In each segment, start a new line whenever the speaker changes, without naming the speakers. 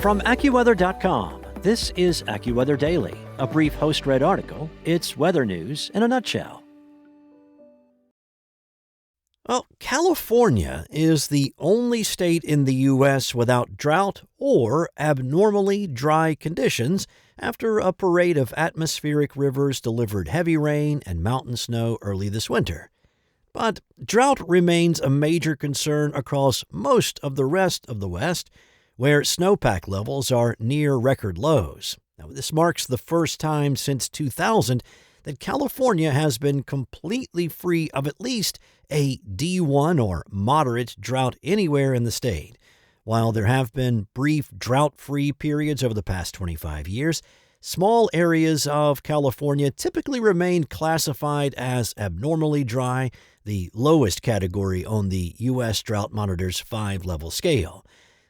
From AccuWeather.com, this is AccuWeather Daily, a brief host-read article. It's weather news in a nutshell. Well, California is the only state in the U.S. without drought or abnormally dry conditions after a parade of atmospheric rivers delivered heavy rain and mountain snow early this winter. But drought remains a major concern across most of the rest of the West, where snowpack levels are near record lows. Now, this marks the first time since 2000 that California has been completely free of at least a D1 or moderate drought anywhere in the state. While there have been brief drought-free periods over the past 25 years, small areas of California typically remain classified as abnormally dry, the lowest category on the U.S. Drought Monitor's 5-level scale.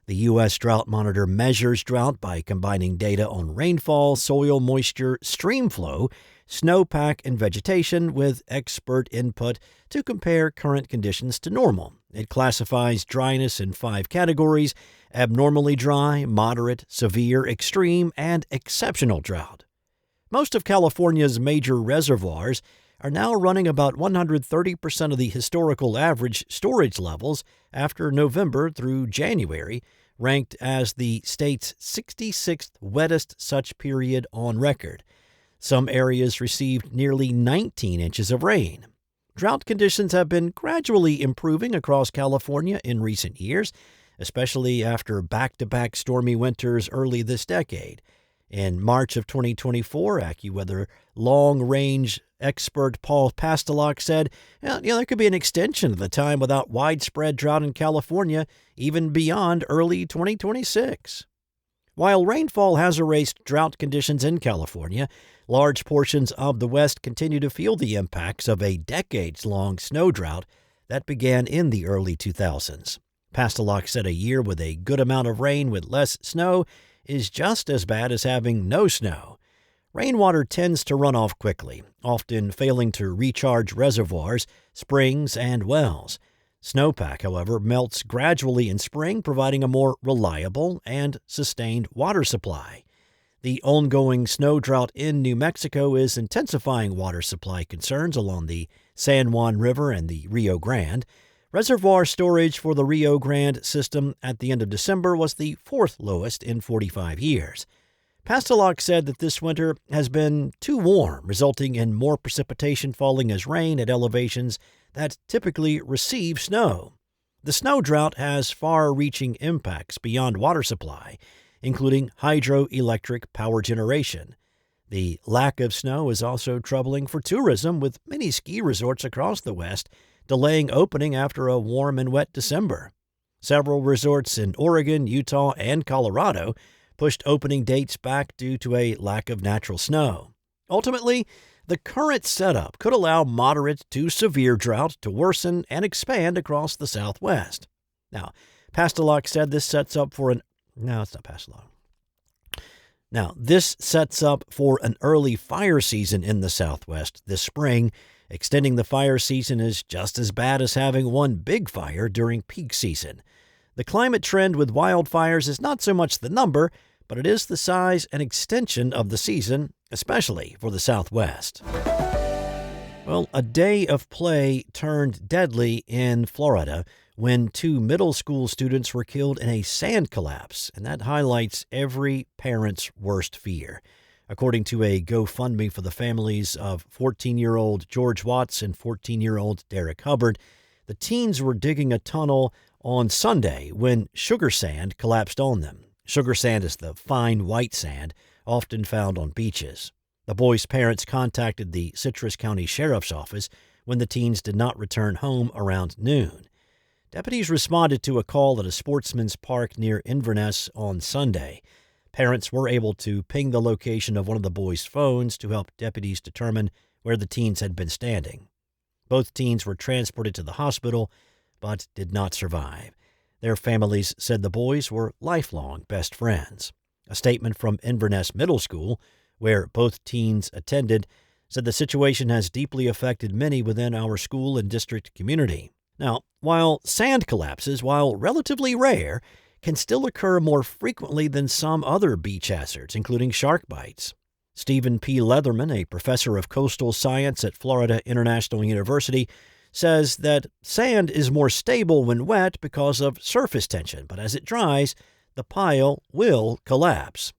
The U.S. Drought Monitor measures drought by combining data on rainfall, soil moisture, stream flow, snowpack, and vegetation with expert input to compare current conditions to normal. It classifies dryness in 5 categories: abnormally dry, moderate, severe, extreme, and exceptional drought. Most of California's major reservoirs are now running about 130% of the historical average storage levels after November through January, ranked as the state's 66th wettest such period on record. Some areas received nearly 19 inches of rain. Drought conditions have been gradually improving across California in recent years, especially after back-to-back stormy winters early this decade. In March of 2024, AccuWeather long-range expert Paul Pastelok said, there could be an extension of the time without widespread drought in California, even beyond early 2026. While rainfall has erased drought conditions in California, large portions of the West continue to feel the impacts of a decades-long snow drought that began in the early 2000s. Pastelok said a year with a good amount of rain with less snow is just as bad as having no snow. Rainwater tends to run off quickly, often failing to recharge reservoirs, springs, and wells. Snowpack, however, melts gradually in spring, providing a more reliable and sustained water supply. The ongoing snow drought in New Mexico is intensifying water supply concerns along the San Juan River and the Rio Grande. Reservoir storage for the Rio Grande system at the end of December was the 4th lowest in 45 years. Pastelok said that this winter has been too warm, resulting in more precipitation falling as rain at elevations that typically receive snow. The snow drought has far-reaching impacts beyond water supply, including hydroelectric power generation. The lack of snow is also troubling for tourism, with many ski resorts across the West delaying opening after a warm and wet December. Several resorts in Oregon, Utah, and Colorado pushed opening dates back due to a lack of natural snow. Ultimately, the current setup could allow moderate to severe drought to worsen and expand across the Southwest. Now, Pastelok said this sets up for this sets up for an early fire season in the Southwest this spring. Extending the fire season is just as bad as having one big fire during peak season. The climate trend with wildfires is not so much the number, but it is the size and extension of the season, especially for the Southwest. Well, a day of play turned deadly in Florida when 2 middle school students were killed in a sand collapse, and that highlights every parent's worst fear. According to a GoFundMe for the families of 14-year-old George Watts and 14-year-old Derek Hubbard, the teens were digging a tunnel on Sunday when sugar sand collapsed on them. Sugar sand is the fine white sand often found on beaches. The boys' parents contacted the Citrus County Sheriff's Office when the teens did not return home around noon. Deputies responded to a call at a sportsman's park near Inverness on Sunday. Parents were able to ping the location of one of the boys' phones to help deputies determine where the teens had been standing. Both teens were transported to the hospital, but did not survive. Their families said the boys were lifelong best friends. A statement from Inverness Middle School, where both teens attended, said the situation has deeply affected many within our school and district community. Now, while sand collapses, while relatively rare, can still occur more frequently than some other beach hazards, including shark bites. Stephen P. Leatherman, a professor of coastal science at Florida International University, says that sand is more stable when wet because of surface tension, but as it dries, the pile will collapse.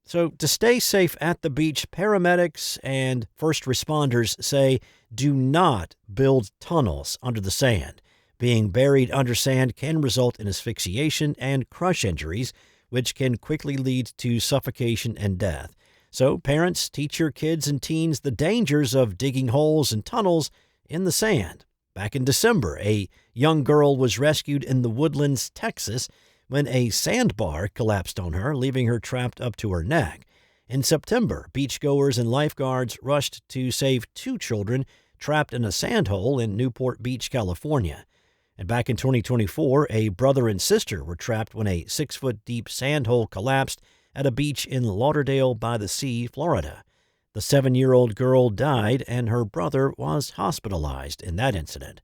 So to stay safe at the beach, paramedics and first responders say do not build tunnels under the sand. Being buried under sand can result in asphyxiation and crush injuries, which can quickly lead to suffocation and death. So parents, teach your kids and teens the dangers of digging holes and tunnels in the sand. Back in December, a young girl was rescued in the Woodlands, Texas, when a sandbar collapsed on her, leaving her trapped up to her neck. In September, beachgoers and lifeguards rushed to save 2 children trapped in a sand hole in Newport Beach, California. And back in 2024, a brother and sister were trapped when a 6-foot-deep sand hole collapsed at a beach in Lauderdale-by-the-Sea, Florida. The 7-year-old girl died, and her brother was hospitalized in that incident.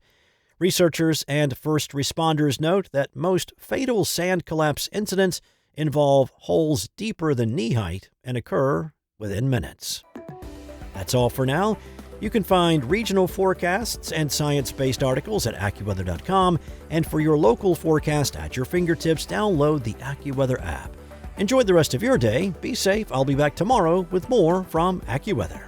Researchers and first responders note that most fatal sand collapse incidents involve holes deeper than knee height and occur within minutes. That's all for now. You can find regional forecasts and science-based articles at AccuWeather.com, and for your local forecast at your fingertips, download the AccuWeather app. Enjoy the rest of your day. Be safe. I'll be back tomorrow with more from AccuWeather.